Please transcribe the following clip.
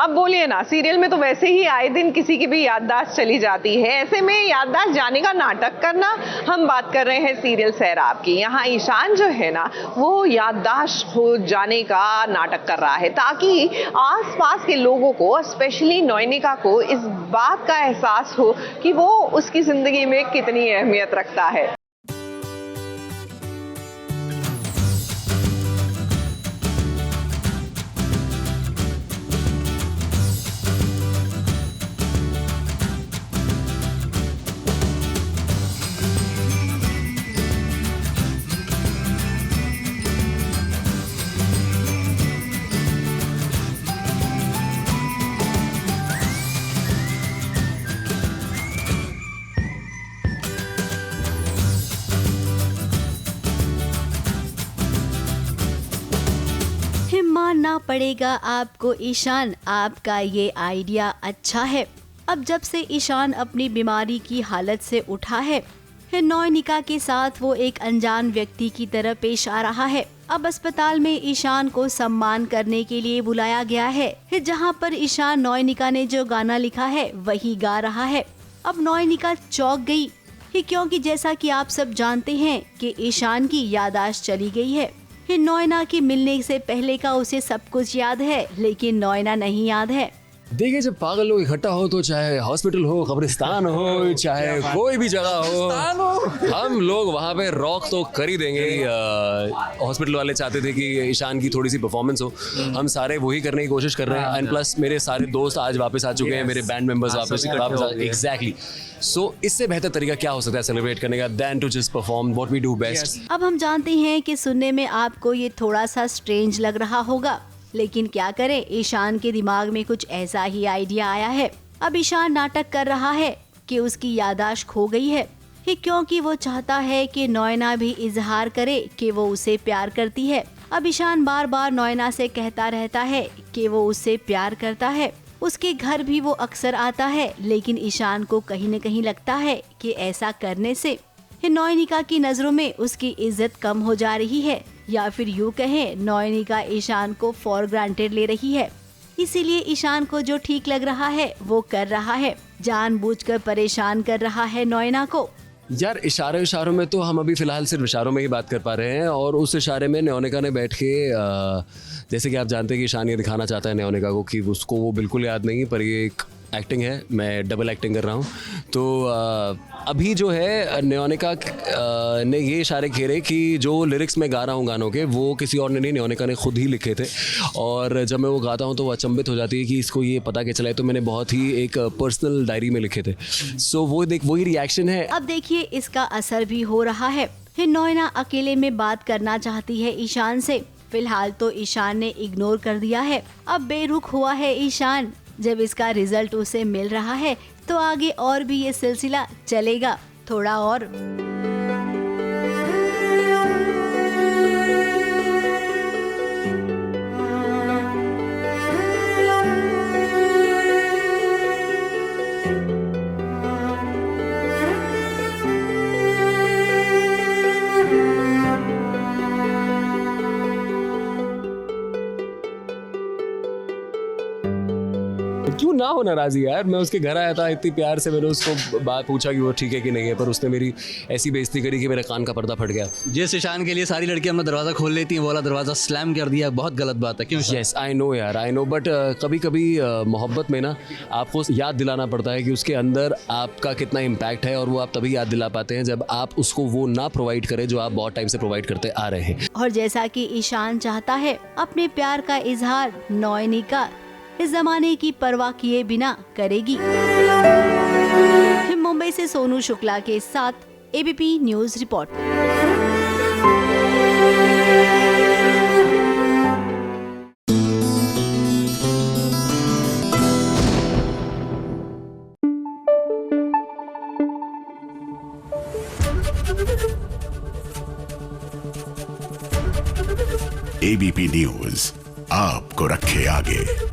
अब बोलिए ना, सीरियल में तो वैसे ही आए दिन किसी की भी याददाश्त चली जाती है, ऐसे में याददाश्त जाने का नाटक करना। हम बात कर रहे हैं सीरियल सैराब की। यहाँ ईशान जो है ना, वो याददाश्त हो जाने का नाटक कर रहा है ताकि आसपास के लोगों को, स्पेशली नयनिका को, इस बात का एहसास हो कि वो उसकी जिंदगी में कितनी अहमियत रखता है। मानना पड़ेगा आपको ईशान, आपका ये आइडिया अच्छा है। अब जब से ईशान अपनी बीमारी की हालत से उठा है, नयनिका के साथ वो एक अनजान व्यक्ति की तरह पेश आ रहा है। अब अस्पताल में ईशान को सम्मान करने के लिए बुलाया गया है, जहाँ पर ईशान नयनिका ने जो गाना लिखा है वही गा रहा है। अब नयनिका चौंक गई क्योंकि जैसा कि आप सब जानते हैं कि ईशान की याददाश्त चली गई है। नयना के मिलने से पहले का उसे सब कुछ याद है, लेकिन नयना नहीं याद है। देखिए, जब पागल लोग इकट्ठा हो तो चाहे हॉस्पिटल हो, कब्रिस्तान हो, चाहे कोई भी जगह हो, हम लोग वहाँ पे रॉक तो कर ही देंगे। हॉस्पिटल वाले चाहते थे कि ईशान की थोड़ी सी परफॉर्मेंस हो, हम सारे वही करने की कोशिश कर रहे हैं। एंड प्लस मेरे सारे दोस्त आज वापस आ चुके हैं, मेरे बैंड मेंबर्स वापस एग्जैक्टली। सो इससे बेहतर तरीका क्या हो सकता है सेलिब्रेट करने का then to just perform what we do best. अब हम जानते हैं कि सुनने में आपको ये थोड़ा सा स्ट्रेंज लग रहा होगा, लेकिन क्या करें, ईशान के दिमाग में कुछ ऐसा ही आइडिया आया है। अब ईशान नाटक कर रहा है कि उसकी याददाश्त खो गई है, क्योंकि वो चाहता है कि नयना भी इजहार करे कि वो उसे प्यार करती है। अब ईशान बार बार नयना से कहता रहता है कि वो उससे प्यार करता है। उसके घर भी वो अक्सर आता है, लेकिन ईशान को कहीं न कहीं लगता है कि ऐसा करने से नयनिका की नजरों में उसकी इज्जत कम हो जा रही है, या फिर यूँ कहें नयनिका ईशान को फॉर ग्रांटेड ले रही है। इसीलिए ईशान को जो ठीक लग रहा है वो कर रहा है, जानबूझकर परेशान कर रहा है नयना को। यार, इशारों में तो हम अभी फिलहाल सिर्फ इशारों में ही बात कर पा रहे हैं, और उस इशारे में नयनिका ने बैठ के जैसे कि आप जानते हैं कि ईशान ये दिखाना चाहता है नयनिका को कि उसको वो बिल्कुल याद नहीं, पर ये एक एक्टिंग है, मैं डबल एक्टिंग कर रहा हूँ। तो अभी जो है नयनिका ने ये इशारे खेले कि जो लिरिक्स मैं गा रहा हूँ गानों के, वो किसी और ने नहीं, नयनिका ने खुद ही लिखे थे। और जब मैं वो गाता हूँ तो वो अचंभित हो जाती है कि इसको ये पता कैसे चला, तो मैंने बहुत ही एक पर्सनल डायरी में लिखे थे। सो वो वही रिएक्शन है। अब देखिए, इसका असर भी हो रहा है। नयना अकेले में बात करना चाहती है ईशान से। फिलहाल तो ईशान ने इग्नोर कर दिया है। अब बेरुख हुआ है ईशान। जब इसका रिजल्ट उसे मिल रहा है तो आगे और भी ये सिलसिला चलेगा थोड़ा और। क्यों ना हो नाराजी यार, मैं उसके घर आया था इतनी प्यार से, मैंने उसको बात पूछा कि वो ठीक है कि नहीं है, पर उसने मेरी ऐसी बेइज्जती करी कि मेरे कान का पर्दा फट गया। जिस ईशान के लिए सारी लड़कियां अपना दरवाजा खोल लेती हैं, वो वाला दरवाजा स्लैम कर दिया, बहुत गलत बात है। क्यों? यस आई नो यार, आई नो, बट कभी कभी मोहब्बत में ना आपको याद दिलाना पड़ता है कि उसके अंदर आपका कितना इम्पैक्ट है, और वो आप तभी याद दिला पाते हैं जब आप उसको वो ना प्रोवाइड करें जो आप बहुत टाइम से प्रोवाइड करते आ रहे हैं। और जैसा कि ईशान चाहता है, अपने प्यार का इजहार नयनिका इस जमाने की परवाह किए बिना करेगी। मुंबई से सोनू शुक्ला के साथ ABP news report. ABP news आपको रखे आगे।